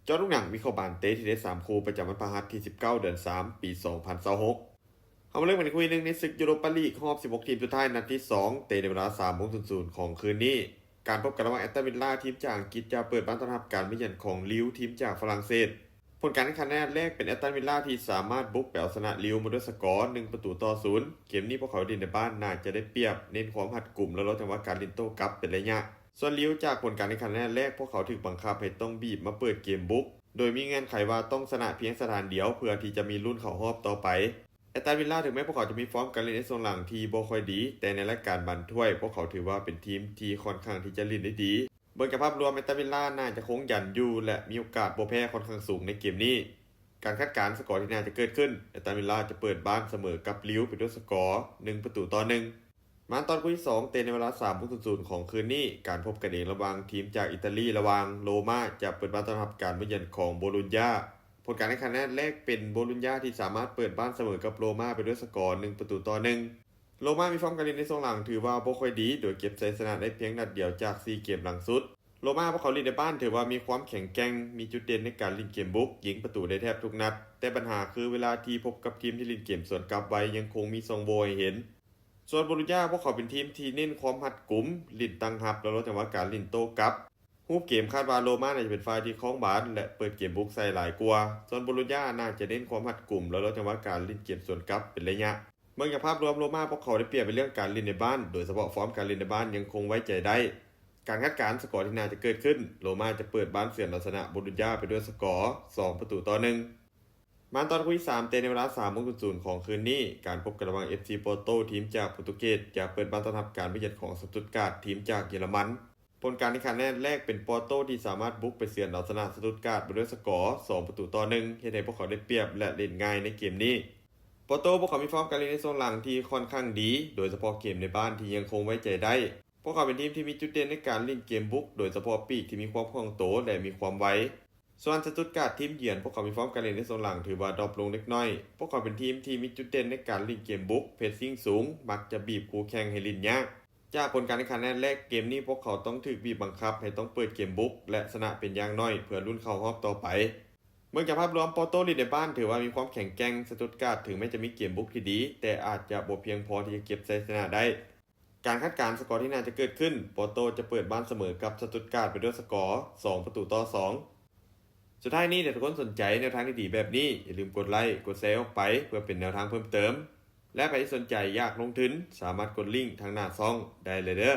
จอลูกหนังมีเข้าบานเตะที่ได้3คู่ประจำวันพฤหัสที่19เดือน3ปี2026เอามาเริ่มกันคุยหนึ่งในศึกยูโรปาลีกรอบ16ทีมสุดท้ายนัดที่2เตะในเวลา3:00ของคืนนี้การพบกันระหว่างแอตตันวิลล่าทีมจากอังกฤษจะเปิดบ้านต้อนรับการมาเยือนของลิวทีมจากฝรั่งเศสผลการแข่งขันแรกเป็นแอตตันวิลล่าที่สามารถบุกไปเอาชนะลิวมาด้วยสกอร์1-0เกมนี้พวกเขาดินในบ้านน่าจะได้เปรียบเน้นความหัดกลุ่มและลดจังหวะการลินโต้กลับเป็นระยะส่วนลิวจากผลการแข่งขันแรกพวกเขาถูกบังคับให้ต้องบีบมาเปิดเกมบุกโดยมีเงื่อนไขว่าต้องชนะเพียงสถานเดียวเพื่อที่จะมีลุ้นเข้ารอบต่อไปแอตตันวิลล่าถึงแม้พวกเขาจะมีฟอร์มการเล่นในโซนหลังที่บ่ค่อยดีแต่ในรายการบันถ้วยพวกเขาถือว่าเป็นทีมที่ค่อนข้างที่จะเล่นได้ดีเบิ่งจากภาพรวมแอตตันวิลล่าน่าจะคงยันอยู่และมีโอกาสบ่แพ้ค่อนข้างสูงในเกมนี้การคาดการณ์สกอร์ที่น่าจะเกิดขึ้นแอตตันวิลล่าจะเปิดบ้านเสมอกับลิวไปด้วยสกอร์1-1มาตอนคู่ที่2เตะในเวลา3:00ของคืนนี้การพบกันเองระหว่างทีมจากอิตาลีระหว่างโรม่าจะเปิดบ้านต้อนรับการมาเยือนของโบโลญญาผลการแข่งขันนัดแรกเป็นโบโลญญาที่สามารถเปิดบ้านเสมอกับโรม่าไปด้วยสกอร์1-1โรม่ามีฟอร์มการเล่นในช่วงหลังถือว่าบ่ค่อยดีโดยเก็บชัยชนะได้เพียงนัดเดียวจาก4เกมหลังสุดโรม่าพวกเขาเล่นในบ้านถือว่ามีความแข็งแกร่งมีจุดเด่นในการเล่นเกมบุกยิงประตูได้แทบทุกนัดแต่ปัญหาคือเวลาที่พบกับทีมที่เล่นเกมสวนกลับไว้ยังคงมีทรงโบให้เห็นส่วนโบโลญญาพวกเขาเป็นทีมที่เน้นความหัดกลุ่มลิ้นตั้งรับและลดจังหวะการลิ้นโต้กลับรูปเกมคาดว่าโรม่าน่าจะเป็นฝ่ายที่ครองบาสและเปิดเกมบุกใส่หลายกว่าส่วนโบโลญญาน่าจะเน้นความหัดกลุ่มและลดจังหวะการลิ้นเกมสวนกลับเป็นระยะเมื่อจากภาพรวมโรม่าพวกเขาได้เปรียบในเรื่องการเล่นในบ้านโดยเฉพาะฟอร์มการเล่นในบ้านยังคงไว้ใจได้การคาดการณ์สกอร์ที่น่าจะเกิดขึ้นโรม่าจะเปิดบ้านเสือนลักษณะโบโลญญาไปด้วยสกอร์2-1มาตอนคู่ที่3เตะในเวลา3:00ของคืนนี้การพบกันระหว่าง FC Porto ทีมจากโปรตุเกสจะเปิดบ้านต้อนรับการมาเยือนของสตุตการ์ดทีมจากเยอรมันผลการแข่งขันแรกเป็นปอร์โตที่สามารถบุกไปเสือนเอาชนะสตุตการ์ดไปด้วยสกอร์2-1เฮ็ดให้พวกเขาได้เปรียบและเล่นง่ายในเกมนี้ปอร์โตพวกเขามีฟอร์มการเล่นในโซนหลังที่ค่อนข้างดีโดยเฉพาะเกมในบ้านที่ยังคงไว้ใจได้พวกเขาเป็นทีมที่มีจุดเด่นในการเล่นเกมบุกโดยเฉพาะปีกที่มีความคล่องตัวและมีความไวส่วนสตุตการ์ดทีมเยือนพวกเขามีฟอร์มการเล่นในโซนหลังถือว่าดรอปลงเล็กน้อยพวกเขาเป็นทีมที่มีจุดเด่นในการเล่นเกมบุกเพสซิ่งสูงมักจะบีบคู่แข่งให้ลิ้นยากจากผลการแข่งขันแรกเกมนี้พวกเขาต้องถูกบีบบังคับให้ต้องเปิดเกมบุกและชนะเป็นอย่างน้อยเพื่อลุ้นเข้ารอบต่อไปเมื่อจากภาพรวมปอร์โตลีดในบ้านถือว่ามีความแข็งแกร่งสตุตการ์ดถึงแม้จะมีเกมบุกที่ดีแต่อาจจะบ่เพียงพอที่จะเก็บชัยชนะได้การคาดการณ์สกอร์ที่น่าจะเกิดขึ้นปอร์โตจะเปิดบ้านเสมอกับสตุตการ์ดไปด้วยสกอร์2-2สุดท้ายนี้ถ้าทุกคนสนใจแนวทางที่ดีแบบนี้อย่าลืมกดไลค์กดแชร์ออกไปเพื่อเป็นแนวทางเพิ่มเติมและใครที่สนใจอยากลงทุนสามารถกดลิงก์ทางหน้าช่องได้เลยเด้อ